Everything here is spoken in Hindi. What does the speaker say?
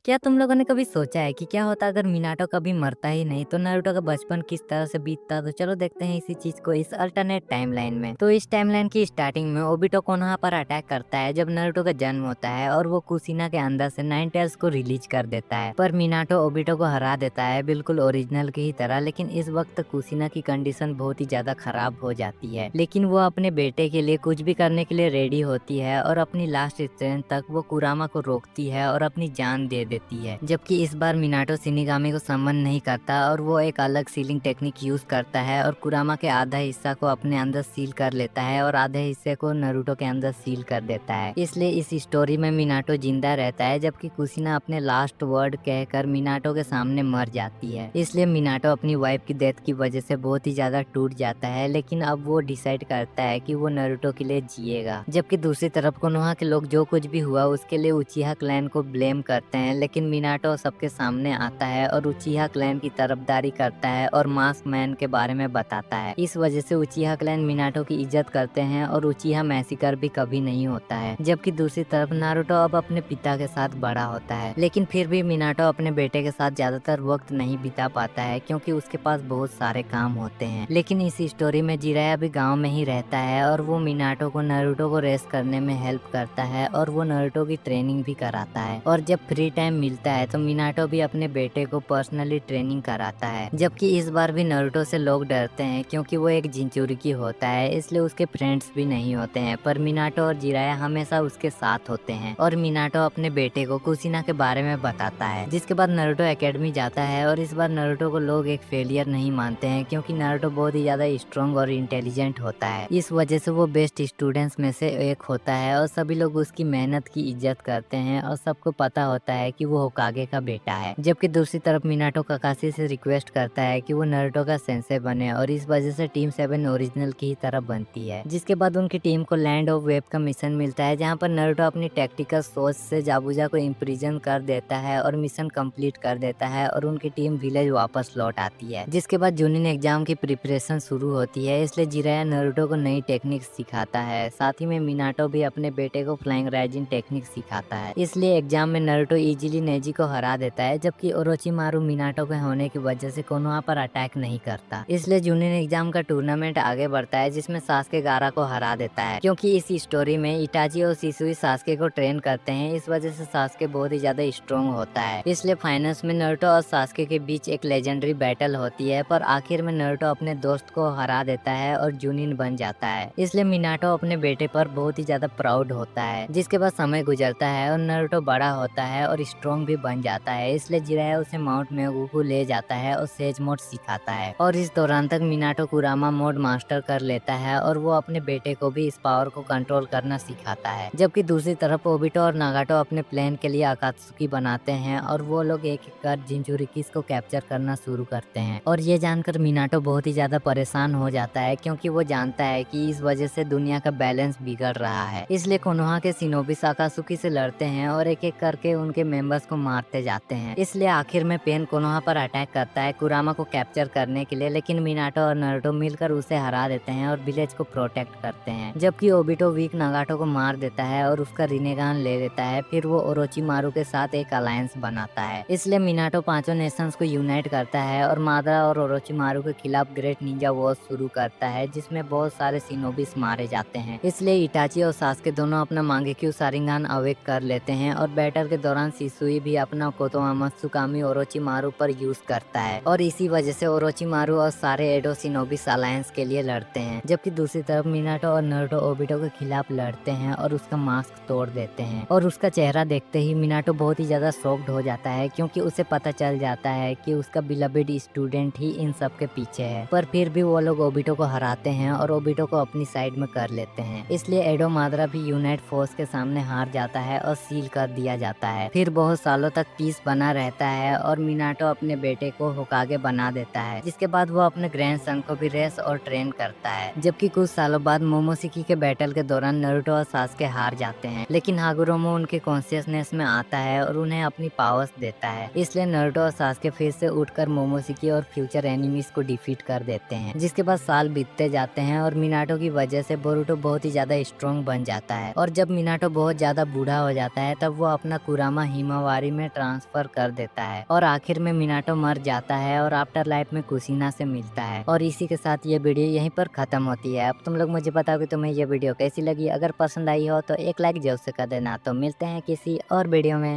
क्या तुम लोगों ने कभी सोचा है कि क्या होता अगर मिनाटो कभी मरता ही नहीं तो नारुतो का बचपन किस तरह से बीतता। तो चलो देखते हैं इसी चीज को इस अल्टरनेट टाइमलाइन में। तो इस टाइमलाइन की स्टार्टिंग में ओबिटो कोनोहा पर अटैक करता है जब नारुतो का जन्म होता है और वो कुशिना के अंदर से नाइन टेल्स को रिलीज कर देता है। पर मिनाटो ओबिटो को हरा देता है बिल्कुल ओरिजिनल की ही तरह। लेकिन इस वक्त कुशिना की कंडीशन बहुत ही ज्यादा खराब हो जाती है, लेकिन वो अपने बेटे के लिए कुछ भी करने के लिए रेडी होती है और अपनी लास्ट स्ट्रेंथ तक वो कुरामा को रोकती है और अपनी जान दे देती है। जबकि इस बार मिनाटो शिनिगामी को समन नहीं करता और वो एक अलग सीलिंग टेक्निक यूज करता है और कुरामा के आधा हिस्सा को अपने अंदर सील कर लेता है और आधे हिस्से को नारुतो के अंदर सील कर देता है। इसलिए इस स्टोरी में मिनाटो जिंदा रहता है जबकि कुशिना अपने लास्ट वर्ड कहकर मिनाटो के सामने मर जाती है। इसलिए मिनाटो अपनी वाइफ की डेथ की वजह से बहुत ही ज्यादा टूट जाता है, लेकिन अब वो डिसाइड करता है कि वो नारुतो के लिए जिएगा। जबकि दूसरी तरफ कोनोहा के लोग जो कुछ भी हुआ उसके लिए उचिहा क्लैन को ब्लेम करते हैं, लेकिन मिनाटो सबके सामने आता है और उचिहा क्लैन की तरफदारी करता है और मास्क मैन के बारे में बताता है। इस वजह से उचिहा क्लैन मिनाटो की इज्जत करते हैं और उचिहा मैसेकर भी कभी नहीं होता है। जबकि दूसरी तरफ नारुतो अब अपने पिता के साथ बड़ा होता है, लेकिन फिर भी मिनाटो अपने बेटे के साथ ज्यादातर वक्त नहीं बिता पाता है क्योंकि उसके पास बहुत सारे काम होते हैं। लेकिन इस स्टोरी में जिराया भी गाँव में ही रहता है और वो मिनाटो को नारुतो को रेस करने में हेल्प करता है और वो नारुतो की ट्रेनिंग भी कराता है। और जब फ्री टाइम मिलता है तो मिनाटो भी अपने बेटे को पर्सनली ट्रेनिंग कराता है। जबकि इस बार भी नारुतो से लोग डरते हैं क्योंकि वो एक जिंचुरिकी होता है, इसलिए उसके फ्रेंड्स भी नहीं होते हैं। पर मिनाटो और जिराया हमेशा उसके साथ होते हैं और मिनाटो अपने बेटे को कुशिना के बारे में बताता है। जिसके बाद नारुतो एकेडमी जाता है और इस बार नारुतो को लोग एक फेलियर नहीं मानते हैं क्योंकि नारुतो बहुत ही ज्यादा स्ट्रॉन्ग और इंटेलिजेंट होता है। इस वजह से वो बेस्ट स्टूडेंट्स में से एक होता है और सभी लोग उसकी मेहनत की इज्जत करते हैं और सबको पता होता है कि वो होकागे का बेटा है। जबकि दूसरी तरफ मिनाटो काकाशी से रिक्वेस्ट करता है कि वो नारुतो का सेंसे बने और इस वजह से टीम 7 ओरिजिनल की ही तरह बनती है। जिसके बाद उनकी टीम को लैंड ऑफ वेब का मिशन मिलता है जहाँ पर नारुतो अपनी टैक्टिकल सोच से जाबुजा को इम्प्रिजन कर देता है और मिशन कंप्लीट कर देता है और उनकी टीम विलेज वापस लौट आती है। जिसके बाद जूनिन एग्जाम की प्रिपरेशन शुरू होती है, इसलिए जिराया नारुतो को नई टेक्निक सिखाता है। साथ ही में मिनाटो भी अपने बेटे को फ्लाइंग राइजिंग टेक्निक सिखाता है। इसलिए एग्जाम में नारुतो इजीली नेजी को हरा देता है, जबकि ओरोचिमारू मिनाटो के होने की वजह से कोनोहा पर अटैक नहीं करता। इसलिए जूनिन एग्जाम का टूर्नामेंट आगे बढ़ता है जिसमें सास्के गारा को हरा देता है। क्योंकि इस स्टोरी में इटाची और शिसुई सास्के को ट्रेन करते हैं, इस वजह से सास्के बहुत ही ज्यादा स्ट्रॉन्ग होता है। इसलिए फाइनल्स में नारुतो और सास्के के बीच एक लेजेंडरी बैटल होती है, पर आखिर में नारुतो अपने दोस्त को हरा देता है और जूनिन बन जाता है। इसलिए मिनाटो अपने बेटे पर बहुत ही ज्यादा प्राउड होता है। जिसके बाद समय गुजरता है और नारुतो बड़ा होता है और स्ट्रॉन्ग भी बन जाता है, इसलिए जिराया उसे माउंट मेगुकू ले जाता है और सेज मोड सिखाता है। और इस दौरान तक मिनाटो कुरामा मोड मास्टर कर लेता है और वो अपने बेटे को भी इस पावर को कंट्रोल करना सिखाता है। जबकि दूसरी तरफ ओबिटो और नागाटो अपने प्लान के लिए अकात्सुकी बनाते हैं और वो लोग एक एक कर जिंचुरिकीस को कैप्चर करना शुरू करते हैं। और ये जानकर मिनाटो बहुत ही ज्यादा परेशान हो जाता है क्योंकि वो जानता है कि इस वजह से दुनिया का बैलेंस बिगड़ रहा है। इसलिए कोनोहा के शिनोबी अकात्सुकी से लड़ते हैं और एक एक करके उनके मेंबर्स को मारते जाते हैं। इसलिए आखिर में पेन कोनोहा पर अटैक करता है कुरामा को कैप्चर करने के लिए, लेकिन मिनाटो और नारुतो मिलकर उसे हरा देते हैं और विलेज को प्रोटेक्ट करते हैं। जबकि ओबिटो वीक नागाटो को मार देता है और उसका रिनेगान ले लेता है। फिर वो ओरोचिमारू के साथ एक अलायंस बनाता है। इसलिए मिनाटो पांचों नेशंस को यूनाइट करता है और मादरा और ओरोचिमारू के खिलाफ ग्रेट निंजा वॉर शुरू करता है जिसमें बहुत सारे शिनोबिस मारे जाते हैं। इसलिए इटाची और सास्के दोनों अपना मांगेक्यू शारिंगान अवेक कर लेते हैं और बैटल के दौरान शिसुई भी अपना कोतोआमात्सुकामी ओरोचिमारू पर यूज करता है और इसी वजह से ओरोचिमारू और सारे एडो शिनोबिस अलायंस के लिए लड़ते हैं। जबकि दूसरी तरफ मिनाटो और नारुतो ओबिटो के खिलाफ लड़ते हैं और उसका मास्क तोड़ देते हैं और उसका चेहरा देखते ही मिनाटो बहुत ही ज्यादा शॉक्ड हो जाता है क्योंकि उसे पता चल जाता है कि उसका बिलवेड स्टूडेंट ही इन सब के पीछे है। पर फिर भी वो लोग ओबिटो को हराते हैं और ओबिटो को अपनी साइड में कर लेते हैं। इसलिए एडो मादरा भी यूनाइट फोर्स के सामने हार जाता है और सील कर दिया जाता है। फिर बहुत सालों तक पीस बना रहता है और मिनाटो अपने बेटे को होकागे बना देता है, जिसके बाद वो अपने ग्रैंडसन को भी रेस और ट्रेन करता है। जबकि कुछ सालों बाद मोमोशिकी के बैटल के दौरान नारुतो और सास्के हार जाते हैं, लेकिन हागुरोमो उनके कॉन्शियसनेस में आता है और उन्हें अपनी पावर्स देता है। इसलिए नारुतो और सास्के फिर से उठकर मोमोशिकी और फ्यूचर एनिमीज को डिफीट कर देते हैं। जिसके बाद साल बीतते जाते हैं और मिनाटो की वजह से बोरुतो बहुत ही ज्यादा स्ट्रॉन्ग बन जाता है। और जब मिनाटो बहुत ज्यादा बूढ़ा हो जाता है तब वो अपना कुरामा हिमावारी में ट्रांसफर कर देता है और आखिर में मिनाटो मर जाता है और आफ्टर लाइफ में कुशीना से मिलता है। और इसी के साथ ये वीडियो यहीं पर खत्म होती है। अब तुम लोग मुझे बताओ कि तुम्हें ये वीडियो कैसी लगी। अगर पसंद आई हो तो एक लाइक जरूर से कर देना। तो मिलते हैं किसी और वीडियो में।